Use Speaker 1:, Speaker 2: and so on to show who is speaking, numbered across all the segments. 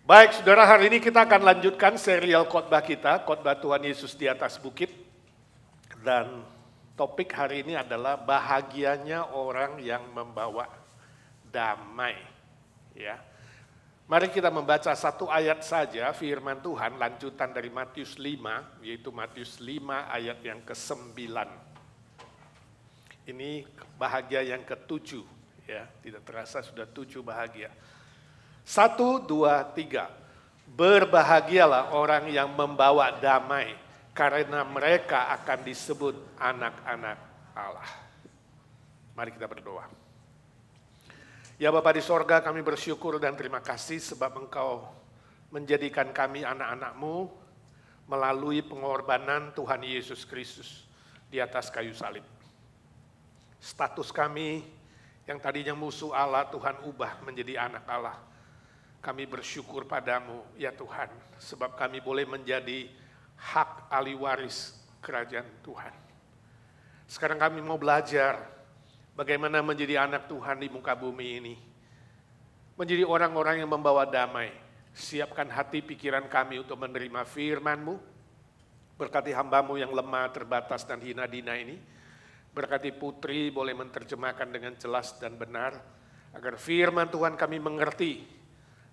Speaker 1: Baik, saudara, hari ini kita akan lanjutkan serial khotbah kita, khotbah Tuhan Yesus di atas bukit. Dan topik hari ini adalah bahagianya orang yang membawa damai. Ya, mari kita membaca satu ayat saja firman Tuhan, lanjutan dari Matius 5, yaitu Matius 5 ayat yang ke-9. Ini bahagia yang ke-7, ya, tidak terasa sudah 7 bahagia. 1, 2, 3. Berbahagialah orang yang membawa damai, karena mereka akan disebut anak-anak Allah. Mari kita berdoa. Ya Bapa di sorga, kami bersyukur dan terima kasih sebab Engkau menjadikan kami anak-anak-Mu melalui pengorbanan Tuhan Yesus Kristus di atas kayu salib. Status kami yang tadinya musuh Allah, Tuhan ubah menjadi anak Allah. Kami bersyukur padamu ya Tuhan, sebab kami boleh menjadi hak ahli waris kerajaan Tuhan. Sekarang kami mau belajar bagaimana menjadi anak Tuhan di muka bumi ini. Menjadi orang-orang yang membawa damai. Siapkan hati pikiran kami untuk menerima firman-Mu. Berkati hamba-Mu yang lemah, terbatas dan hina dina ini. Berkati putri boleh menerjemahkan dengan jelas dan benar. Agar firman Tuhan kami mengerti.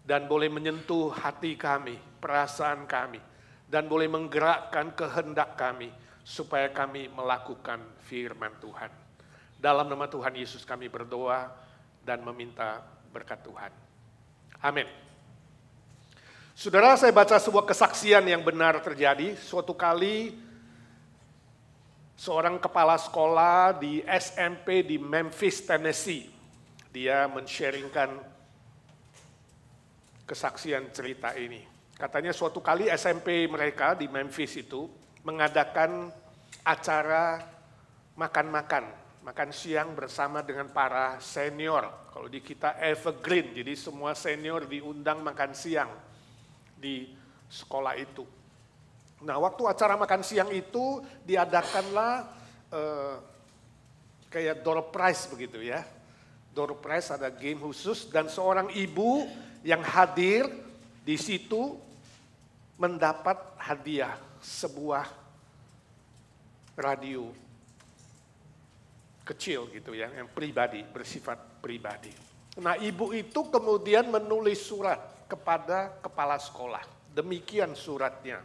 Speaker 1: Dan boleh menyentuh hati kami, perasaan kami, dan boleh menggerakkan kehendak kami, supaya kami melakukan firman Tuhan. Dalam nama Tuhan Yesus kami berdoa dan meminta berkat Tuhan. Amin. Saudara, saya baca sebuah kesaksian yang benar terjadi. Suatu kali, seorang kepala sekolah di SMP di Memphis, Tennessee, dia men-sharingkan kesaksian cerita ini. Katanya suatu kali SMP mereka di Memphis itu mengadakan acara makan siang bersama dengan para senior. Kalau di kita evergreen, jadi semua senior diundang makan siang di sekolah itu. Nah, waktu acara makan siang itu diadakanlah kayak door prize begitu ya. Door prize ada game khusus dan seorang ibu yang hadir di situ mendapat hadiah sebuah radio kecil gitu ya, yang pribadi, bersifat pribadi. Nah, ibu itu kemudian menulis surat kepada kepala sekolah. Demikian suratnya.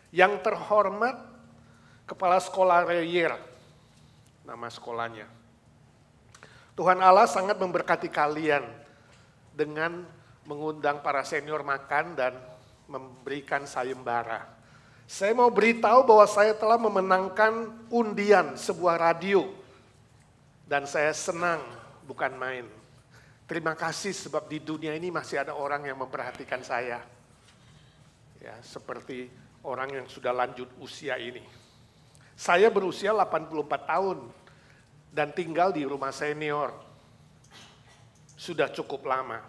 Speaker 1: Yang terhormat Kepala Sekolah Reyer, nama sekolahnya. Tuhan Allah sangat memberkati kalian dengan mengundang para senior makan dan memberikan sayembara. Saya mau beritahu bahwa saya telah memenangkan undian sebuah radio. Dan saya senang, bukan main. Terima kasih sebab di dunia ini masih ada orang yang memperhatikan saya. Ya, seperti orang yang sudah lanjut usia ini. Saya berusia 84 tahun dan tinggal di rumah senior. Sudah cukup lama.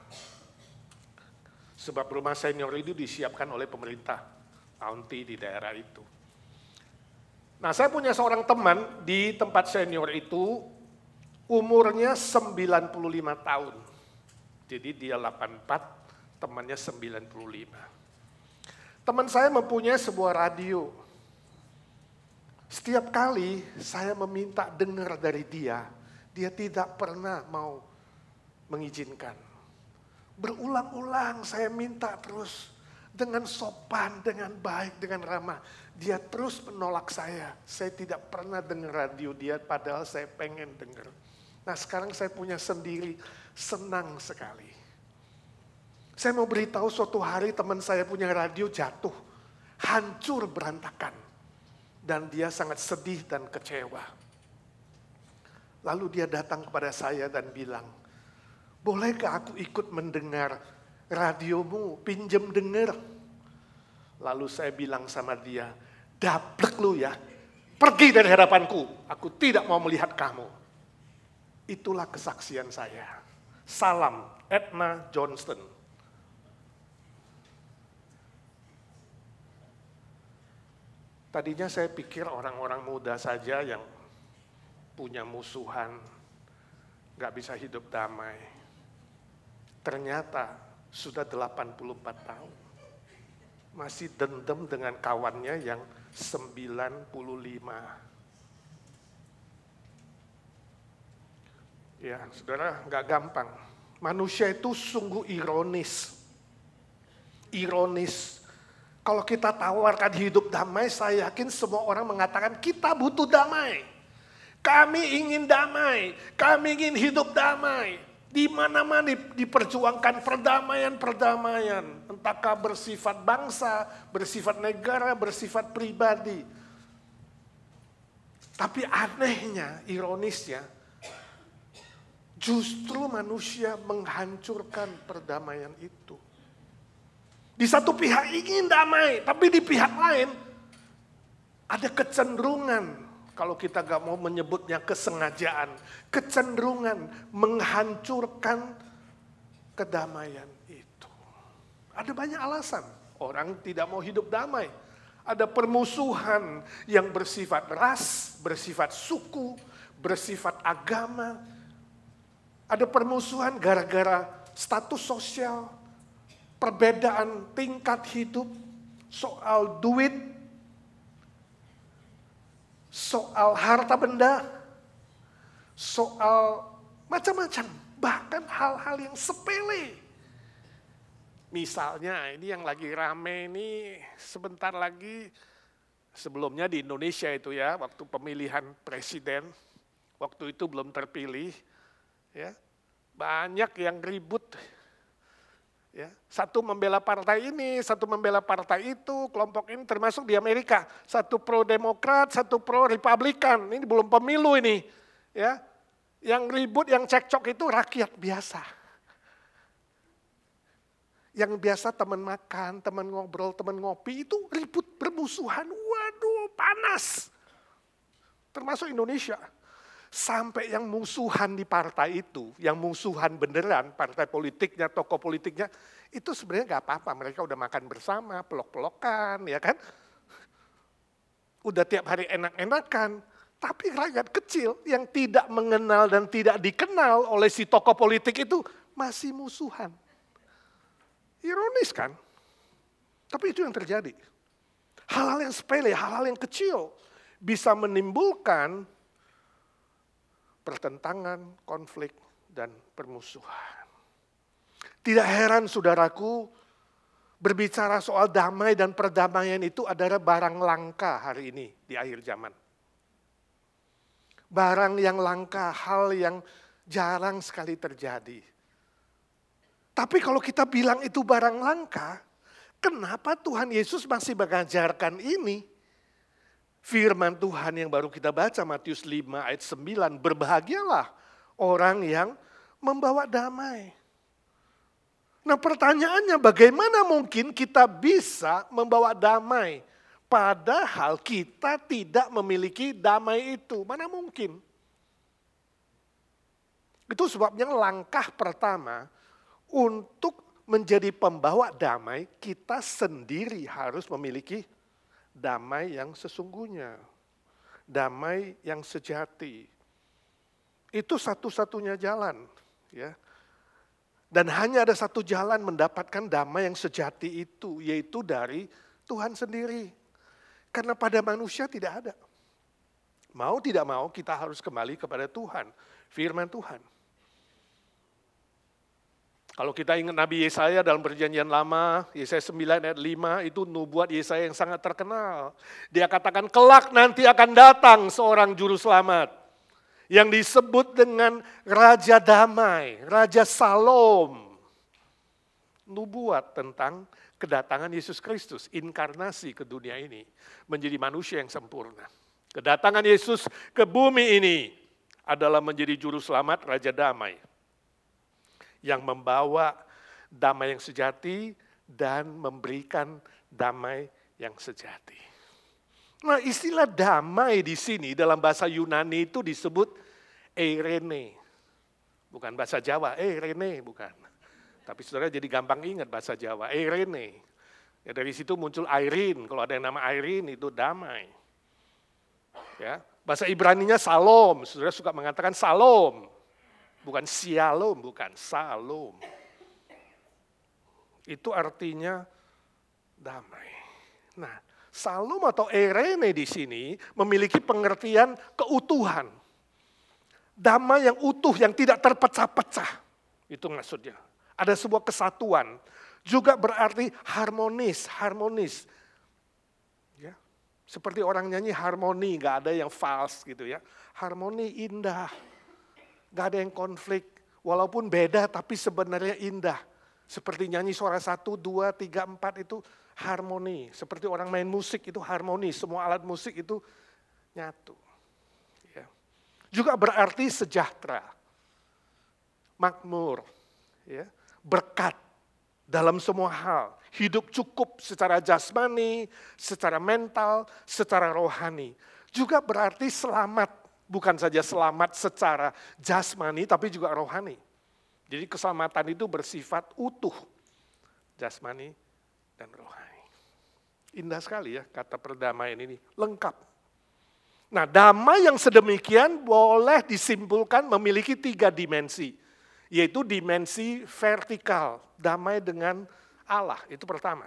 Speaker 1: Sebab rumah senior itu disiapkan oleh pemerintah county di daerah itu. Nah, saya punya seorang teman di tempat senior itu, umurnya 95 tahun. Jadi dia 84, temannya 95. Teman saya mempunyai sebuah radio. Setiap kali saya meminta dengar dari dia tidak pernah mau mengizinkan. Berulang-ulang saya minta terus dengan sopan, dengan baik, dengan ramah. Dia terus menolak saya. Saya tidak pernah dengar radio dia padahal saya pengen dengar. Nah, sekarang saya punya sendiri, senang sekali. Saya mau beritahu suatu hari teman saya punya radio jatuh, hancur berantakan. Dan dia sangat sedih dan kecewa. Lalu dia datang kepada saya dan bilang, bolehkah aku ikut mendengar radiomu, pinjem denger. Lalu saya bilang sama dia, daplek lu ya, pergi dari hadapanku, aku tidak mau melihat kamu. Itulah kesaksian saya. Salam, Edna Johnston. Tadinya saya pikir orang-orang muda saja yang punya musuhan, gak bisa hidup damai. Ternyata sudah 84 tahun. Masih dendam dengan kawannya yang 95. Ya, saudara, nggak gampang. Manusia itu sungguh ironis. Ironis. Kalau kita tawarkan hidup damai, saya yakin semua orang mengatakan kita butuh damai. Kami ingin damai, kami ingin hidup damai. Di mana-mana diperjuangkan perdamaian-perdamaian. Entahkah bersifat bangsa, bersifat negara, bersifat pribadi. Tapi anehnya, ironisnya, justru manusia menghancurkan perdamaian itu. Di satu pihak ingin damai, tapi di pihak lain ada kecenderungan, kalau kita gak mau menyebutnya kesengajaan, kecenderungan menghancurkan kedamaian itu. Ada banyak alasan orang tidak mau hidup damai. Ada permusuhan yang bersifat ras, bersifat suku, bersifat agama. Ada permusuhan gara-gara status sosial, perbedaan tingkat hidup, soal duit, soal harta benda, soal macam-macam, bahkan hal-hal yang sepele. Misalnya ini yang lagi rame ini sebentar lagi, sebelumnya di Indonesia itu ya, waktu pemilihan presiden, waktu itu belum terpilih, ya, banyak yang ribut, ya, satu membela partai ini, satu membela partai itu, kelompok ini termasuk di Amerika, satu pro Demokrat, satu pro Republikan, ini belum pemilu ini, ya, yang ribut, yang cekcok itu rakyat biasa, yang biasa teman makan, teman ngobrol, teman ngopi itu ribut bermusuhan, waduh panas, termasuk Indonesia. Sampai yang musuhan di partai itu, yang musuhan beneran, partai politiknya, tokoh politiknya, itu sebenarnya gak apa-apa. Mereka udah makan bersama, pelok-pelokan, ya kan. Udah tiap hari enak-enakan. Tapi rakyat kecil yang tidak mengenal dan tidak dikenal oleh si tokoh politik itu masih musuhan. Ironis kan? Tapi itu yang terjadi. Hal-hal yang sepele, hal-hal yang kecil bisa menimbulkan pertentangan, konflik, dan permusuhan. Tidak heran saudaraku, berbicara soal damai dan perdamaian itu adalah barang langka hari ini di akhir zaman. Barang yang langka, hal yang jarang sekali terjadi. Tapi kalau kita bilang itu barang langka, kenapa Tuhan Yesus masih mengajarkan ini? Firman Tuhan yang baru kita baca Matius 5 ayat 9, berbahagialah orang yang membawa damai. Nah pertanyaannya bagaimana mungkin kita bisa membawa damai padahal kita tidak memiliki damai itu? Mana mungkin? Itu sebabnya langkah pertama untuk menjadi pembawa damai kita sendiri harus memiliki damai yang sesungguhnya, damai yang sejati. Itu satu-satunya jalan, ya. Dan hanya ada satu jalan mendapatkan damai yang sejati itu, yaitu dari Tuhan sendiri. Karena pada manusia tidak ada. Mau tidak mau kita harus kembali kepada Tuhan, firman Tuhan. Kalau kita ingat Nabi Yesaya dalam perjanjian lama, Yesaya 9 ayat 5 itu nubuat Yesaya yang sangat terkenal. Dia katakan kelak nanti akan datang seorang juru selamat yang disebut dengan Raja Damai, Raja Salom. Nubuat tentang kedatangan Yesus Kristus, inkarnasi ke dunia ini, menjadi manusia yang sempurna. Kedatangan Yesus ke bumi ini adalah menjadi juru selamat Raja Damai, yang membawa damai yang sejati dan memberikan damai yang sejati. Nah, istilah damai di sini dalam bahasa Yunani itu disebut eirene. Bukan bahasa Jawa, eirene bukan. Tapi saudara jadi gampang ingat bahasa Jawa, eirene. Ya, dari situ muncul Airin, kalau ada yang nama Airin itu damai. Ya, bahasa Ibraninya Salom, saudara suka mengatakan Salom. Bukan Shalom, bukan Salom. Itu artinya damai. Nah, Salom atau eirene di sini memiliki pengertian keutuhan. Damai yang utuh, yang tidak terpecah-pecah. Itu maksudnya. Ada sebuah kesatuan. Juga berarti harmonis. Ya. Seperti orang nyanyi harmoni, gak ada yang false gitu ya. Harmoni indah. Gak ada yang konflik. Walaupun beda tapi sebenarnya indah. Seperti nyanyi suara 1, 2, 3, 4 itu harmoni. Seperti orang main musik itu harmoni. Semua alat musik itu nyatu. Ya. Juga berarti sejahtera. Makmur. Ya. Berkat dalam semua hal. Hidup cukup secara jasmani, secara mental, secara rohani. Juga berarti selamat. Bukan saja selamat secara jasmani tapi juga rohani. Jadi keselamatan itu bersifat utuh, jasmani dan rohani. Indah sekali ya kata perdamaian ini, lengkap. Nah, damai yang sedemikian boleh disimpulkan memiliki 3 dimensi. Yaitu dimensi vertikal, damai dengan Allah, itu pertama.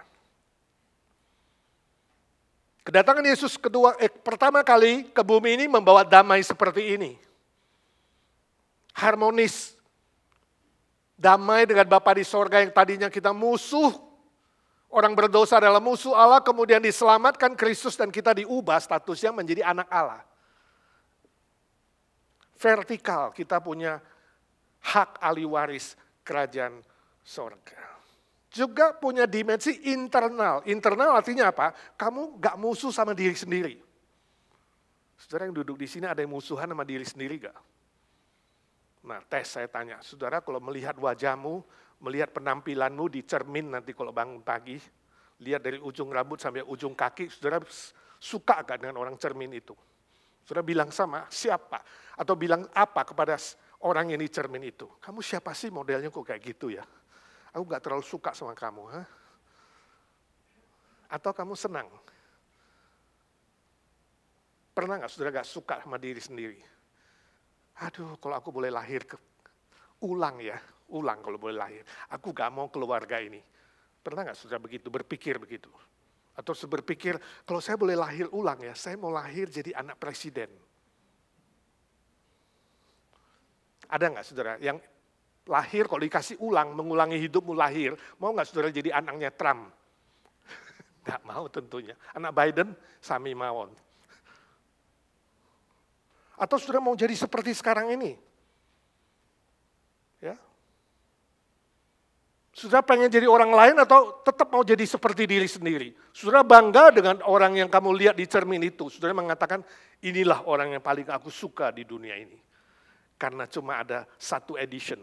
Speaker 1: Kedatangan Yesus pertama kali ke bumi ini membawa damai seperti ini. Harmonis. Damai dengan Bapa di sorga yang tadinya kita musuh. Orang berdosa adalah musuh Allah, kemudian diselamatkan Kristus dan kita diubah statusnya menjadi anak Allah. Vertikal, kita punya hak ahli waris kerajaan sorga. Juga punya dimensi internal. Internal artinya apa? Kamu gak musuh sama diri sendiri. Saudara yang duduk di sini ada yang musuhan sama diri sendiri gak? Nah, tes saya tanya, saudara kalau melihat wajahmu, melihat penampilanmu di cermin nanti kalau bangun pagi, lihat dari ujung rambut sampai ujung kaki, saudara suka gak dengan orang cermin itu? Saudara bilang sama siapa? Atau bilang apa kepada orang yang di cermin itu? Kamu siapa sih modelnya kok kayak gitu ya? Aku gak terlalu suka sama kamu. Ha? Atau kamu senang? Pernah gak saudara gak suka sama diri sendiri? Aduh, kalau aku boleh lahir ulang kalau boleh lahir. Aku gak mau keluarga ini. Pernah gak saudara begitu, berpikir begitu? Atau berpikir, kalau saya boleh lahir ulang ya, saya mau lahir jadi anak presiden. Ada gak saudara yang lahir kalau dikasih ulang, mengulangi hidupmu lahir, mau gak saudara jadi anaknya Trump? Gak mau tentunya. Anak Biden, sami mawon. Atau saudara mau jadi seperti sekarang ini? Ya. Saudara pengen jadi orang lain atau tetap mau jadi seperti diri sendiri? Saudara bangga dengan orang yang kamu lihat di cermin itu. Saudara mengatakan, inilah orang yang paling aku suka di dunia ini. Karena cuma ada 1 edition,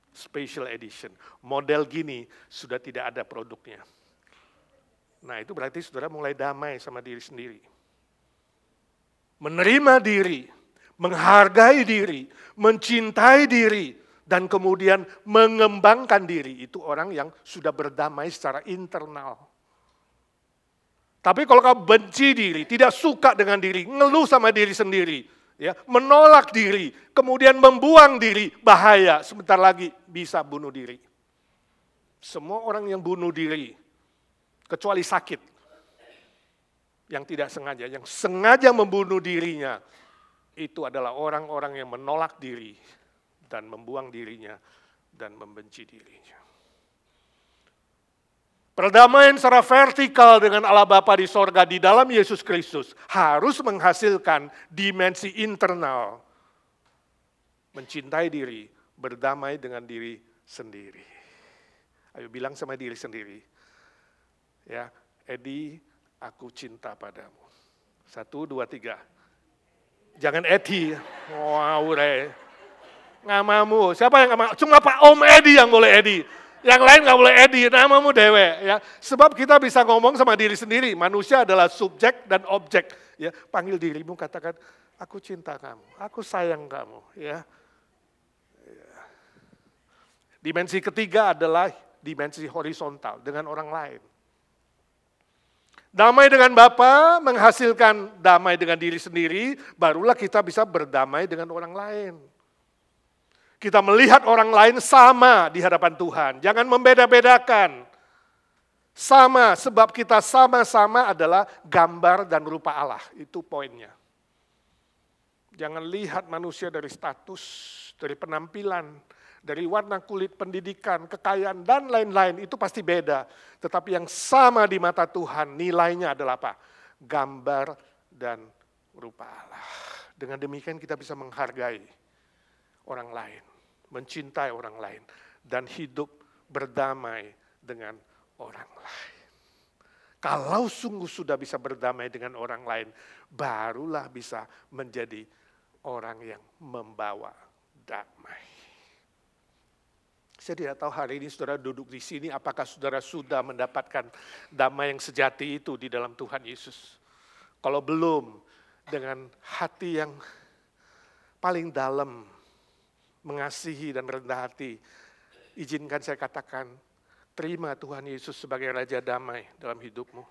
Speaker 1: special edition. Model gini sudah tidak ada produknya. Nah itu berarti saudara mulai damai sama diri sendiri. Menerima diri. Menghargai diri, mencintai diri, dan kemudian mengembangkan diri. Itu orang yang sudah berdamai secara internal. Tapi kalau kamu benci diri, tidak suka dengan diri, ngeluh sama diri sendiri, ya, menolak diri, kemudian membuang diri, bahaya, sebentar lagi bisa bunuh diri. Semua orang yang bunuh diri, kecuali sakit, yang tidak sengaja, yang sengaja membunuh dirinya, itu adalah orang-orang yang menolak diri dan membuang dirinya dan membenci dirinya. Perdamaian secara vertikal dengan Allah Bapa di sorga di dalam Yesus Kristus harus menghasilkan dimensi internal. Mencintai diri, berdamai dengan diri sendiri. Ayo bilang sama diri sendiri. Ya, Edi, aku cinta padamu. 1, 2, 3. Jangan Edi, wow re, namamu, siapa yang nggak mau? Cuma Pak Om Edi yang boleh Edi, yang lain nggak boleh Edi, namamu dewe. Ya, sebab kita bisa ngomong sama diri sendiri, manusia adalah subjek dan objek. Ya, panggil dirimu, katakan, aku cinta kamu, aku sayang kamu. Ya. Dimensi ketiga adalah dimensi horizontal dengan orang lain. Damai dengan Bapa menghasilkan damai dengan diri sendiri, barulah kita bisa berdamai dengan orang lain. Kita melihat orang lain sama di hadapan Tuhan, jangan membeda-bedakan. Sama, sebab kita sama-sama adalah gambar dan rupa Allah. Itu poinnya. Jangan lihat manusia dari status, dari penampilan, dari warna kulit, pendidikan, kekayaan, dan lain-lain. Itu pasti beda. Tetapi yang sama di mata Tuhan, nilainya adalah apa? Gambar dan rupa Allah. Dengan demikian kita bisa menghargai orang lain, mencintai orang lain, dan hidup berdamai dengan orang lain. Kalau sungguh sudah bisa berdamai dengan orang lain, barulah bisa menjadi orang yang membawa damai. Saya tidak tahu hari ini saudara duduk di sini, apakah saudara sudah mendapatkan damai yang sejati itu di dalam Tuhan Yesus. Kalau belum, dengan hati yang paling dalam, mengasihi dan rendah hati, izinkan saya katakan, terima Tuhan Yesus sebagai Raja Damai dalam hidupmu.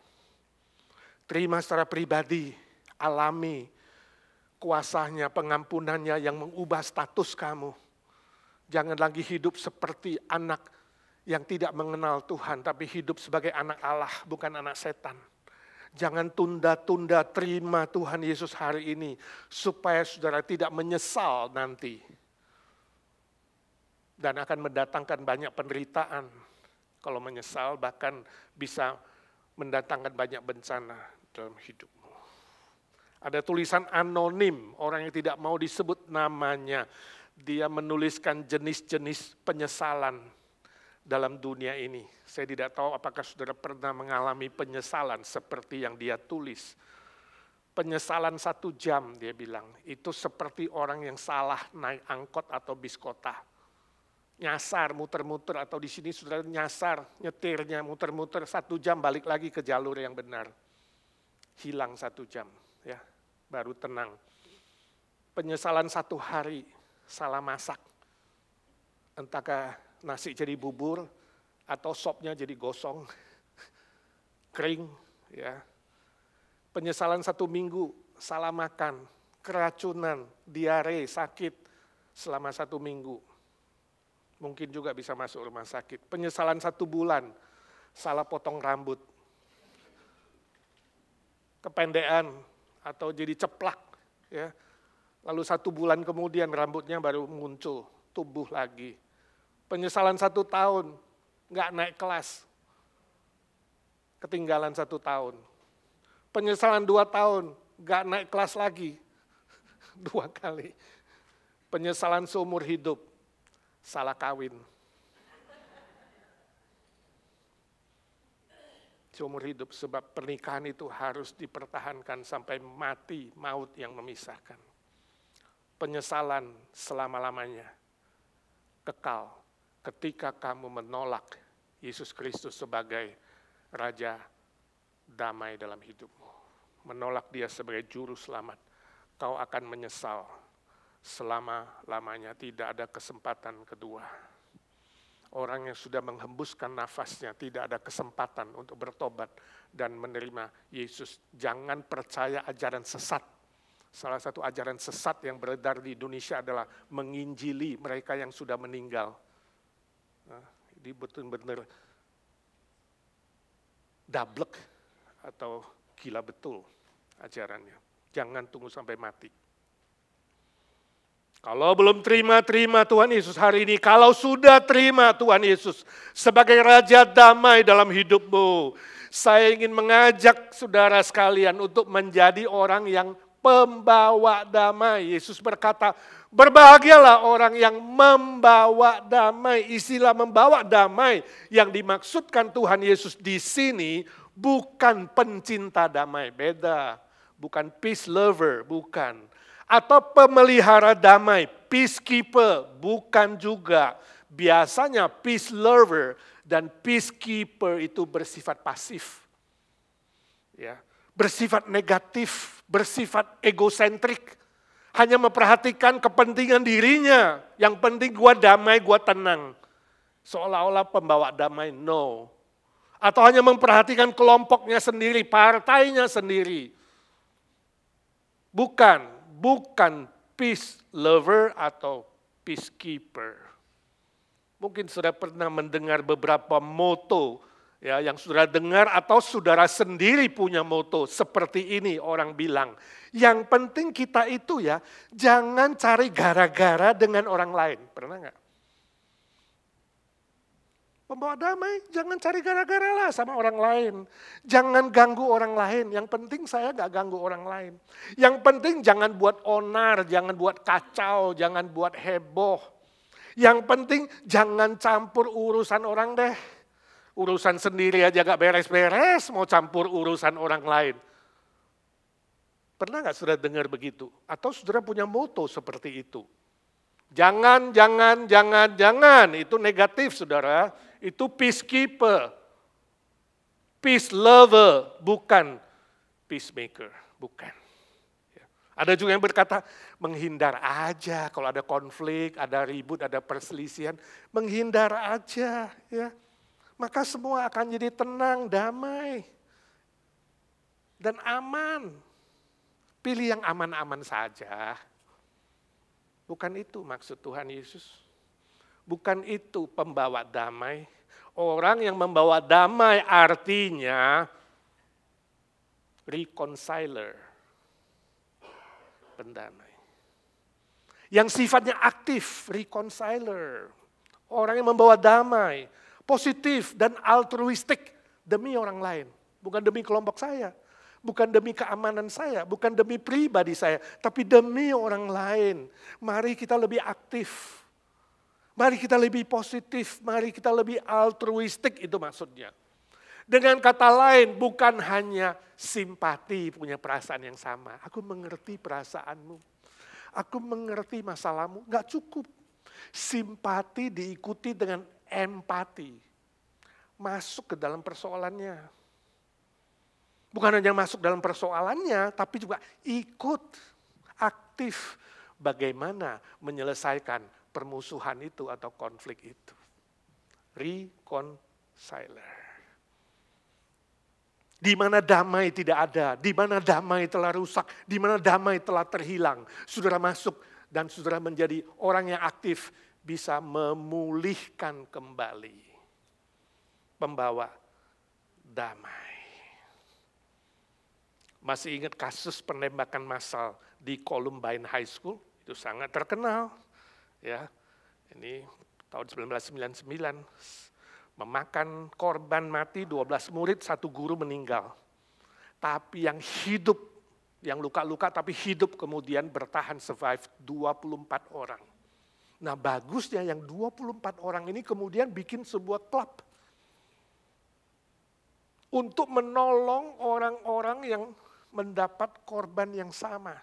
Speaker 1: Terima secara pribadi, alami kuasanya, pengampunannya yang mengubah status kamu. Jangan lagi hidup seperti anak yang tidak mengenal Tuhan, tapi hidup sebagai anak Allah, bukan anak setan. Jangan tunda-tunda terima Tuhan Yesus hari ini, supaya saudara tidak menyesal nanti. Dan akan mendatangkan banyak penderitaan. Kalau menyesal bahkan bisa mendatangkan banyak bencana dalam hidupmu. Ada tulisan anonim, orang yang tidak mau disebut namanya. Dia menuliskan jenis-jenis penyesalan dalam dunia ini. Saya tidak tahu apakah saudara pernah mengalami penyesalan seperti yang dia tulis. Penyesalan 1 jam dia bilang, itu seperti orang yang salah naik angkot atau bis kota. Nyasar, muter-muter, atau di sini saudara nyasar, nyetirnya muter-muter 1 jam balik lagi ke jalur yang benar. Hilang 1 jam, ya, baru tenang. Penyesalan 1 hari, salah masak. Entahkah nasi jadi bubur atau sopnya jadi gosong, kering, ya. Penyesalan 1 minggu, salah makan, keracunan, diare, sakit selama 1 minggu. Mungkin juga bisa masuk rumah sakit. Penyesalan 1 bulan, salah potong rambut, kependean atau jadi ceplak, ya. Lalu 1 bulan kemudian rambutnya baru muncul, tumbuh lagi. Penyesalan 1 tahun, nggak naik kelas, ketinggalan 1 tahun. Penyesalan 2 tahun, nggak naik kelas lagi, 2 kali. Penyesalan seumur hidup, salah kawin. Seumur hidup, sebab pernikahan itu harus dipertahankan sampai mati, maut yang memisahkan. Penyesalan selama-lamanya, kekal ketika kamu menolak Yesus Kristus sebagai Raja Damai dalam hidupmu. Menolak dia sebagai Juru Selamat, kau akan menyesal selama-lamanya, tidak ada kesempatan kedua. Orang yang sudah menghembuskan nafasnya tidak ada kesempatan untuk bertobat dan menerima Yesus. Jangan percaya ajaran sesat. Salah satu ajaran sesat yang beredar di Indonesia adalah menginjili mereka yang sudah meninggal. Nah, ini betul-betul dablek atau gila betul ajarannya. Jangan tunggu sampai mati. Kalau belum terima Tuhan Yesus hari ini. Kalau sudah terima Tuhan Yesus sebagai Raja Damai dalam hidupmu, saya ingin mengajak saudara sekalian untuk menjadi orang yang pembawa damai. Yesus berkata, berbahagialah orang yang membawa damai. Istilah membawa damai yang dimaksudkan Tuhan Yesus di sini bukan pencinta damai, beda. Bukan peace lover, bukan. Atau pemelihara damai, peacekeeper, bukan juga. Biasanya peace lover dan peacekeeper itu bersifat pasif. Ya, bersifat negatif, bersifat egosentrik. Hanya memperhatikan kepentingan dirinya. Yang penting gua damai, gua tenang. Seolah-olah pembawa damai, no. Atau hanya memperhatikan kelompoknya sendiri, partainya sendiri. Bukan peace lover atau peacekeeper. Mungkin sudah pernah mendengar beberapa moto Ya, yang saudara dengar atau saudara sendiri punya moto seperti ini orang bilang. Yang penting kita itu ya, jangan cari gara-gara dengan orang lain. Pernah nggak? Pembawa damai, jangan cari gara-gara lah sama orang lain. Jangan ganggu orang lain, yang penting saya nggak ganggu orang lain. Yang penting jangan buat onar, jangan buat kacau, jangan buat heboh. Yang penting jangan campur urusan orang deh. Urusan sendiri aja gak beres-beres, mau campur urusan orang lain. Pernah gak saudara dengar begitu? Atau saudara punya moto seperti itu? Jangan, itu negatif saudara. Itu peacekeeper, peace lover, bukan peacemaker, bukan. Ada juga yang berkata, menghindar aja kalau ada konflik, ada ribut, ada perselisihan, menghindar aja ya. Maka semua akan jadi tenang, damai, dan aman. Pilih yang aman-aman saja. Bukan itu maksud Tuhan Yesus. Bukan itu pembawa damai. Orang yang membawa damai artinya reconciler, pendamai. Yang sifatnya aktif, reconciler. Orang yang membawa damai. Positif dan altruistik demi orang lain. Bukan demi kelompok saya, bukan demi keamanan saya, bukan demi pribadi saya, tapi demi orang lain. Mari kita lebih aktif, mari kita lebih positif, mari kita lebih altruistik, itu maksudnya. Dengan kata lain, bukan hanya simpati punya perasaan yang sama. Aku mengerti perasaanmu, aku mengerti masalahmu, gak cukup. Simpati diikuti dengan empati, masuk ke dalam persoalannya. Bukan hanya masuk dalam persoalannya, tapi juga ikut aktif bagaimana menyelesaikan permusuhan itu atau konflik itu. Reconciler. Di mana damai tidak ada, di mana damai telah rusak, di mana damai telah terhilang. Saudara masuk dan saudara menjadi orang yang aktif, bisa memulihkan kembali. Pembawa damai. Masih ingat kasus penembakan massal di Columbine High School? Itu sangat terkenal. Ya, ini tahun 1999. Memakan korban mati 12 murid, 1 guru meninggal. Tapi yang hidup, yang luka-luka tapi hidup kemudian bertahan survive 24 orang. Nah bagusnya yang 24 orang ini kemudian bikin sebuah klub untuk menolong orang-orang yang mendapat korban yang sama.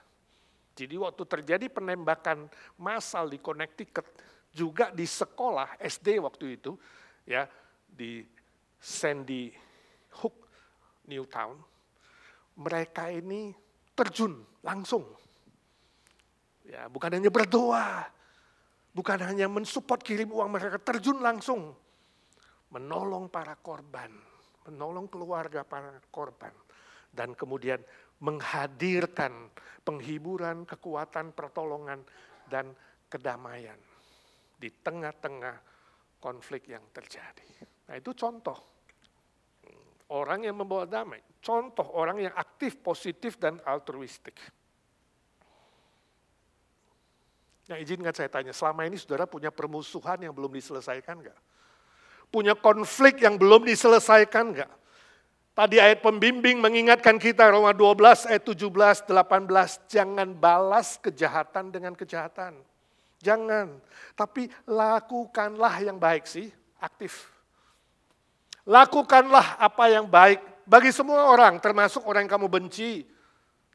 Speaker 1: Jadi waktu terjadi penembakan massal di Connecticut, juga di sekolah SD waktu itu, ya di Sandy Hook, Newtown, mereka ini terjun langsung. Ya, bukan hanya berdoa, bukan hanya mensupport kirim uang, mereka terjun langsung. Menolong para korban, menolong keluarga para korban. Dan kemudian menghadirkan penghiburan, kekuatan, pertolongan, dan kedamaian. Di tengah-tengah konflik yang terjadi. Nah itu contoh. Orang yang membawa damai. Contoh orang yang aktif, positif, dan altruistik. Nah izinkan saya tanya, selama ini saudara punya permusuhan yang belum diselesaikan enggak? Punya konflik yang belum diselesaikan enggak? Tadi ayat pembimbing mengingatkan kita, Roma 12 ayat 17, 18, jangan balas kejahatan dengan kejahatan. Jangan, tapi lakukanlah yang baik sih, aktif. Lakukanlah apa yang baik bagi semua orang, termasuk orang yang kamu benci,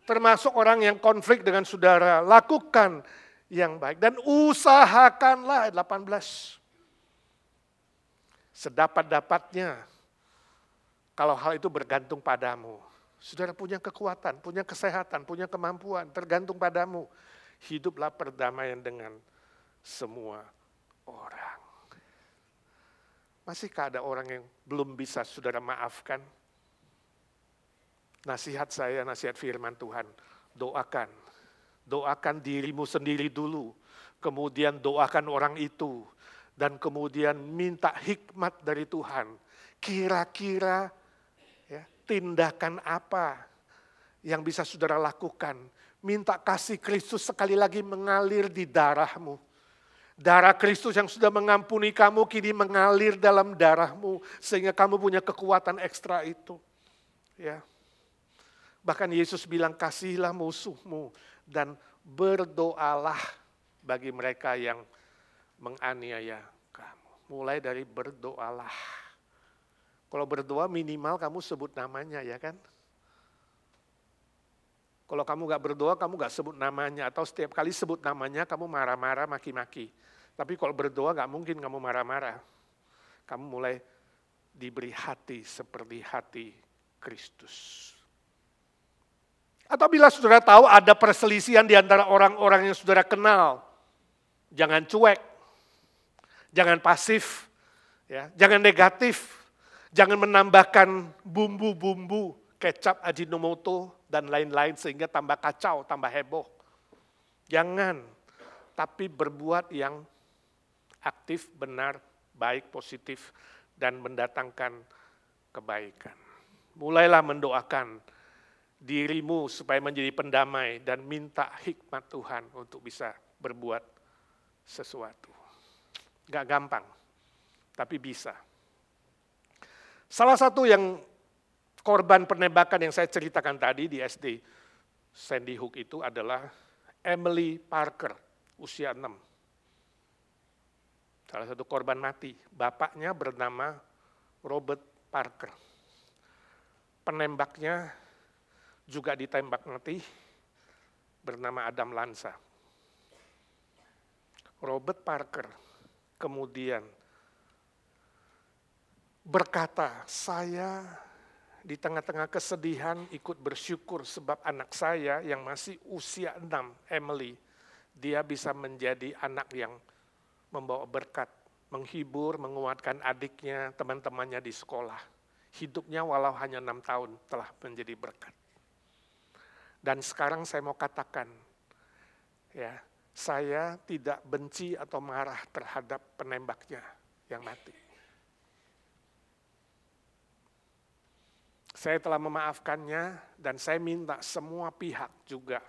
Speaker 1: termasuk orang yang konflik dengan saudara. Lakukan yang baik dan usahakanlah, ayat 18. Sedapat-dapatnya, kalau hal itu bergantung padamu. Saudara punya kekuatan, punya kesehatan, punya kemampuan, tergantung padamu. Hiduplah perdamaian dengan semua orang. Masihkah ada orang yang belum bisa saudara maafkan? Nasihat saya, nasihat firman Tuhan, doakan. Doakan dirimu sendiri dulu, kemudian doakan orang itu, dan kemudian minta hikmat dari Tuhan. Kira-kira ya, tindakan apa yang bisa saudara lakukan? Minta kasih Kristus sekali lagi mengalir di darahmu. Darah Kristus yang sudah mengampuni kamu kini mengalir dalam darahmu. Sehingga kamu punya kekuatan ekstra itu. Ya. Bahkan Yesus bilang, kasihilah musuhmu dan berdoalah bagi mereka yang menganiaya kamu. Mulai dari berdoalah. Kalau berdoa minimal kamu sebut namanya, ya kan? Kalau kamu gak berdoa, kamu gak sebut namanya. Atau setiap kali sebut namanya, kamu marah-marah, maki-maki. Tapi kalau berdoa gak mungkin kamu marah-marah. Kamu mulai diberi hati seperti hati Kristus. Atau bila saudara tahu ada perselisihan di antara orang-orang yang saudara kenal, jangan cuek, jangan pasif, ya, jangan negatif, jangan menambahkan bumbu-bumbu, kecap, Ajinomoto, dan lain-lain sehingga tambah kacau, tambah heboh. Jangan, tapi berbuat yang aktif, benar, baik, positif, dan mendatangkan kebaikan. Mulailah mendoakan dirimu supaya menjadi pendamai dan minta hikmat Tuhan untuk bisa berbuat sesuatu. Gak gampang, tapi bisa. Salah satu yang korban penembakan yang saya ceritakan tadi di SD Sandy Hook itu adalah Emily Parker, usia 6. Salah satu korban mati. Bapaknya bernama Robert Parker. Penembaknya juga ditembak mati, bernama Adam Lanza. Robert Parker kemudian berkata, saya di tengah-tengah kesedihan ikut bersyukur sebab anak saya yang masih usia 6, Emily, dia bisa menjadi anak yang membawa berkat, menghibur, menguatkan adiknya, teman-temannya di sekolah. Hidupnya walau hanya 6 tahun telah menjadi berkat. Dan sekarang saya mau katakan, ya, saya tidak benci atau marah terhadap penembaknya yang mati. Saya telah memaafkannya dan saya minta semua pihak juga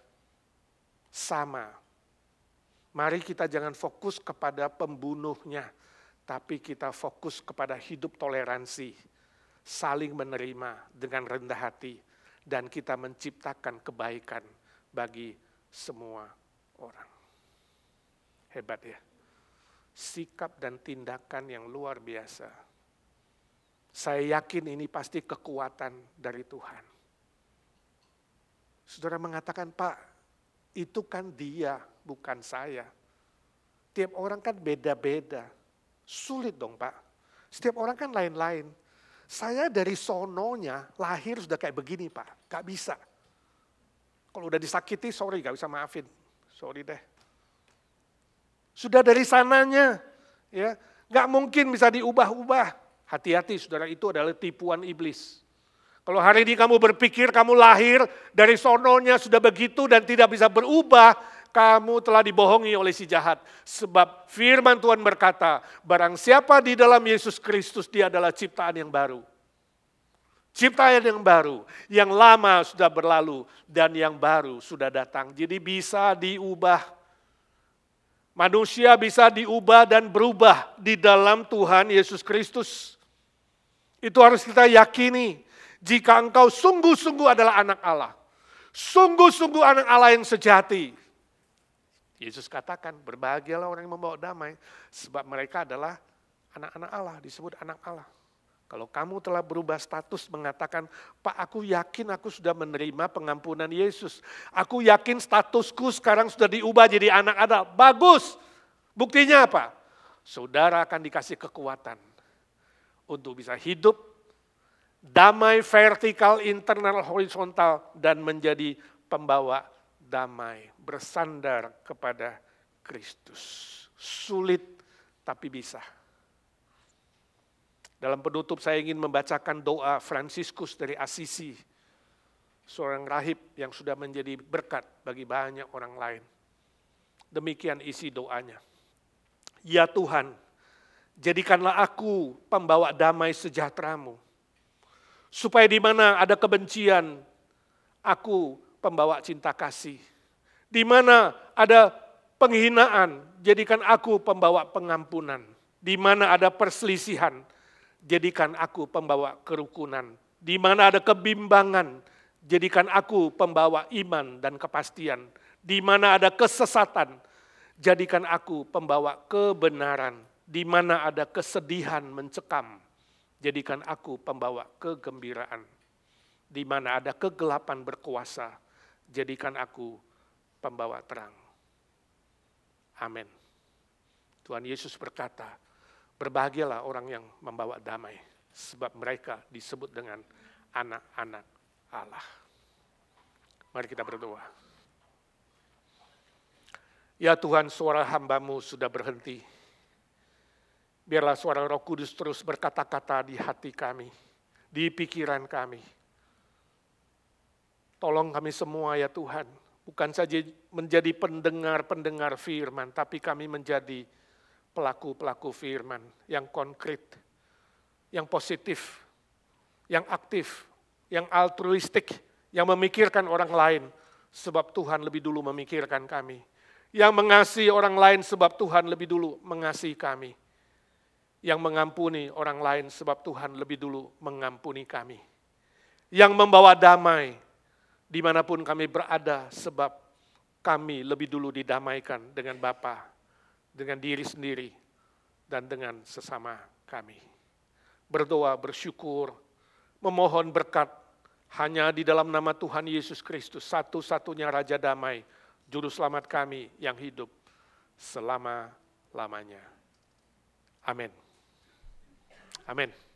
Speaker 1: sama. Mari kita jangan fokus kepada pembunuhnya, tapi kita fokus kepada hidup toleransi, saling menerima dengan rendah hati, dan kita menciptakan kebaikan bagi semua orang. Hebat ya. Sikap dan tindakan yang luar biasa. Saya yakin ini pasti kekuatan dari Tuhan. Saudara mengatakan, Pak, itu kan dia, bukan saya. Tiap orang kan beda-beda. Sulit dong, Pak. Setiap orang kan lain-lain. Saya dari sononya lahir sudah kayak begini, Pak. Gak bisa. Kalau udah disakiti, sorry, gak bisa maafin. Sorry deh. Sudah dari sananya, ya, gak mungkin bisa diubah-ubah. Hati-hati, saudara, itu adalah tipuan iblis. Kalau hari ini kamu berpikir kamu lahir dari sononya sudah begitu dan tidak bisa berubah, kamu telah dibohongi oleh si jahat. Sebab firman Tuhan berkata, barang siapa di dalam Yesus Kristus, dia adalah ciptaan yang baru. Ciptaan yang baru, yang lama sudah berlalu dan yang baru sudah datang. Jadi bisa diubah. Manusia bisa diubah dan berubah di dalam Tuhan Yesus Kristus. Itu harus kita yakini. Jika engkau sungguh-sungguh adalah anak Allah. Sungguh-sungguh anak Allah yang sejati. Yesus katakan, berbahagialah orang yang membawa damai. Sebab mereka adalah anak-anak Allah, disebut anak Allah. Kalau kamu telah berubah status mengatakan, Pak, aku yakin aku sudah menerima pengampunan Yesus. Aku yakin statusku sekarang sudah diubah jadi anak Allah. Bagus. Buktinya apa? Saudara akan dikasih kekuatan untuk bisa hidup damai vertikal, internal, horizontal, dan menjadi pembawa damai, bersandar kepada Kristus. Sulit tapi bisa. Dalam penutup saya ingin membacakan doa Fransiskus dari Assisi, seorang rahib yang sudah menjadi berkat bagi banyak orang lain. Demikian isi doanya. Ya Tuhan, Jadikanlah aku pembawa damai sejahtera-Mu. Supaya di mana ada kebencian, aku pembawa cinta kasih. Di mana ada penghinaan, jadikan aku pembawa pengampunan. Di mana ada perselisihan, jadikan aku pembawa kerukunan. Di mana ada kebimbangan, jadikan aku pembawa iman dan kepastian. Di mana ada kesesatan, jadikan aku pembawa kebenaran. Di mana ada kesedihan mencekam, jadikan aku pembawa kegembiraan. Di mana ada kegelapan berkuasa, jadikan aku pembawa terang. Amin. Tuhan Yesus berkata, berbahagialah orang yang membawa damai, sebab mereka disebut dengan anak-anak Allah. Mari kita berdoa. Ya Tuhan, suara hamba-Mu sudah berhenti. Biarlah suara Roh Kudus terus berkata-kata di hati kami, di pikiran kami. Tolong kami semua ya Tuhan, bukan saja menjadi pendengar-pendengar firman, tapi kami menjadi pelaku-pelaku firman yang konkret, yang positif, yang aktif, yang altruistik, yang memikirkan orang lain, sebab Tuhan lebih dulu memikirkan kami. Yang mengasihi orang lain sebab Tuhan lebih dulu mengasihi kami. Yang mengampuni orang lain sebab Tuhan lebih dulu mengampuni kami. Yang membawa damai dimanapun kami berada sebab kami lebih dulu didamaikan dengan Bapa, dengan diri sendiri, dan dengan sesama kami. Berdoa, bersyukur, memohon berkat hanya di dalam nama Tuhan Yesus Kristus, satu-satunya Raja Damai, Juru Selamat kami yang hidup selama-lamanya. Amin. Amin.